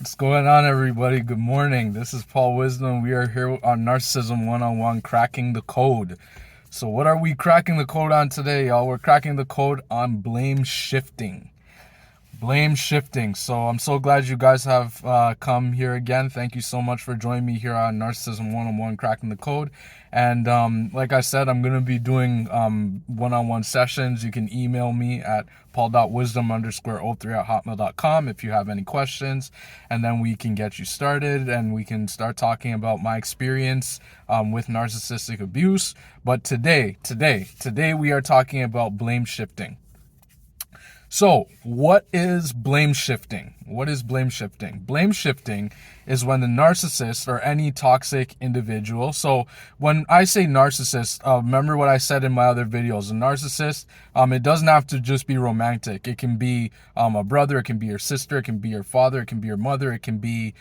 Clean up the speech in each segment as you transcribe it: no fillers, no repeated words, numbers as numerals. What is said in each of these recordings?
What's going on, everybody? Good morning. This is Paul Wisdom. We are here on Narcissism 101, cracking the code. So, what are we cracking the code on today, y'all? We're cracking the code on blame shifting. Blame shifting. So I'm so glad you guys have come here again. Thank you so much for joining me here on Narcissism 101 Cracking the Code. And like I said, I'm going to be doing one-on-one sessions. You can email me at paul.wisdom_03@hotmail.com if you have any questions. And then we can get you started and we can start talking about my experience with narcissistic abuse. But today we are talking about blame shifting. So, what is blame shifting? What is blame shifting? Blame shifting is when the narcissist or any toxic individual. So, when I say narcissist, remember what I said in my other videos. A narcissist, it doesn't have to just be romantic. It can be a brother, it can be your sister, it can be your father, it can be your mother, it can be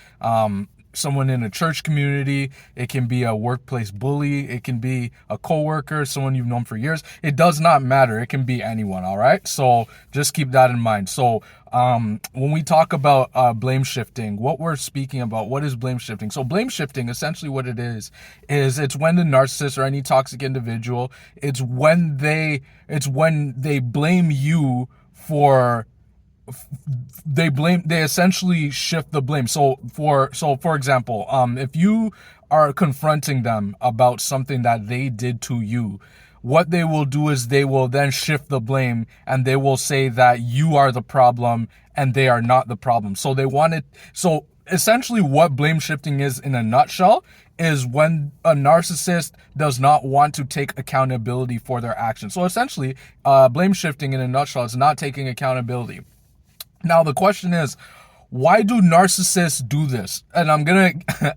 someone in a church community, it can be a workplace bully, it can be a coworker, someone you've known for years. It does not matter. It can be anyone, all right? So just keep that in mind. So when we talk about blame shifting, what we're speaking about, what is blame shifting? So blame shifting, essentially what it is it's when the narcissist or any toxic individual, it's when they blame you for they essentially shift the blame. So for example, if you are confronting them about something that they did to you, what they will do is they will then shift the blame and they will say that you are the problem and they are not the problem. So they want it. So essentially what blame shifting is in a nutshell is when a narcissist does not want to take accountability for their actions. So essentially, blame shifting in a nutshell is not taking accountability. Now, the question is, why do narcissists do this? And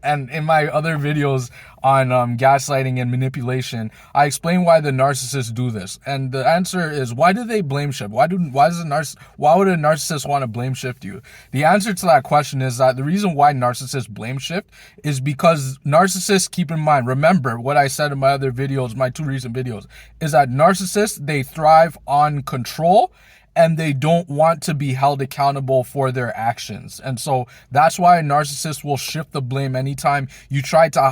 and in my other videos on gaslighting and manipulation, I explain why the narcissists do this. And the answer is, why do they blame shift? Why would a narcissist want to blame shift you? The answer to that question is that the reason why narcissists blame shift is because narcissists, keep in mind, remember what I said in my other videos, my two recent videos, is that narcissists, they thrive on control and they don't want to be held accountable for their actions. And so that's why a narcissist will shift the blame anytime you try to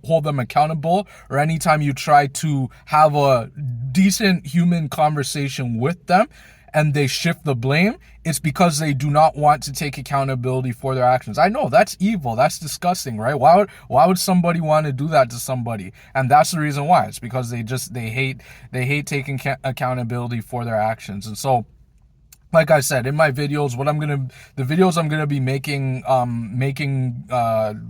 hold them accountable, or anytime you try to have a decent human conversation with them and they shift the blame. It's because they do not want to take accountability for their actions. I know that's evil. That's disgusting, right? Why would somebody want to do that to somebody? And that's the reason why. It's because they hate taking accountability for their actions. And so, like I said in my videos, the videos I'm gonna be making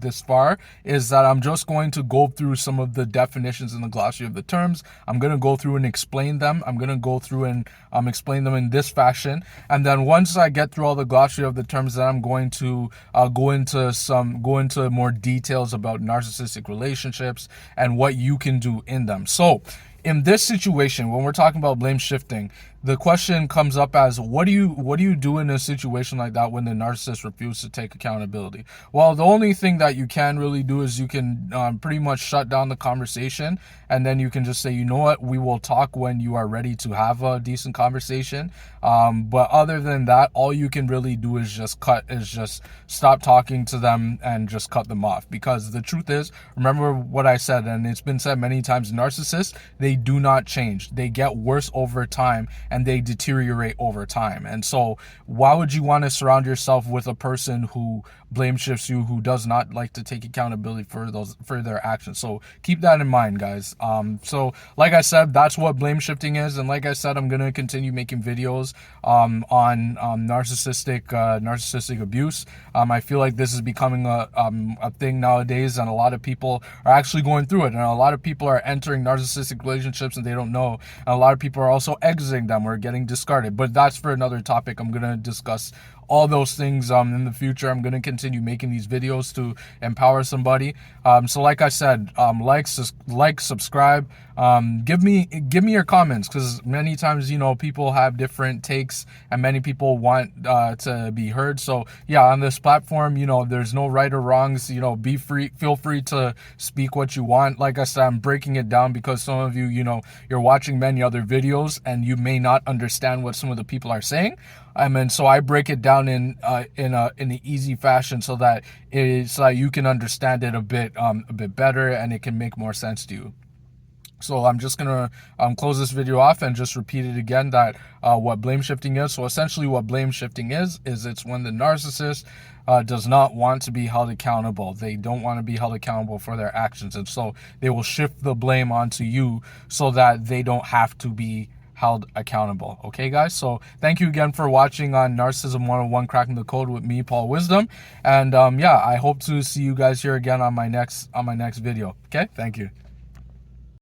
this far is that I'm just going to go through some of the definitions in the glossary of the terms. I'm gonna go through and explain them. I'm gonna go through and explain them in this fashion, and then once I get through all the glossary of the terms, then I'm going to go into more details about narcissistic relationships and what you can do in them. So, in this situation, when we're talking about blame shifting, the question comes up as, what do you do in a situation like that when the narcissist refuses to take accountability? Well, the only thing that you can really do is you can pretty much shut down the conversation, and then you can just say, you know what, we will talk when you are ready to have a decent conversation. But other than that, all you can really do is just stop talking to them and just cut them off. Because the truth is, remember what I said, and it's been said many times, narcissists, they do not change. They get worse over time and they deteriorate over time. And so why would you want to surround yourself with a person who blame shifts you, who does not like to take accountability for their actions? So keep that in mind, guys. So like I said, that's what blame shifting is. And like I said, I'm going to continue making videos on narcissistic abuse. I feel like this is becoming a thing nowadays, and a lot of people are actually going through it, and a lot of people are entering narcissistic relationships and they don't know, and a lot of people are also exiting them or getting discarded. But that's for another topic. I'm going to discuss all those things in the future. I'm going to continue making these videos to empower somebody. So like I said, like, subscribe, give me your comments, because many times, people have different takes and many people want to be heard. So yeah, on this platform, there's no right or wrongs. Feel free to speak what you want. Like I said, I'm breaking it down because some of you, you're watching many other videos and you may not understand what some of the people are saying. I mean, so I break it down in an easy fashion so that you can understand it a bit better, and it can make more sense to you. So I'm just gonna close this video off and just repeat it again, that what blame shifting is. So essentially what blame shifting is it's when the narcissist does not want to be held accountable. They don't want to be held accountable for their actions, and so they will shift the blame onto you so that they don't have to be held accountable. Okay, guys? So thank you again for watching on Narcissism 101 Cracking the Code with me, Paul Wisdom. And yeah, I hope to see you guys here again on my next video. Okay? Thank you.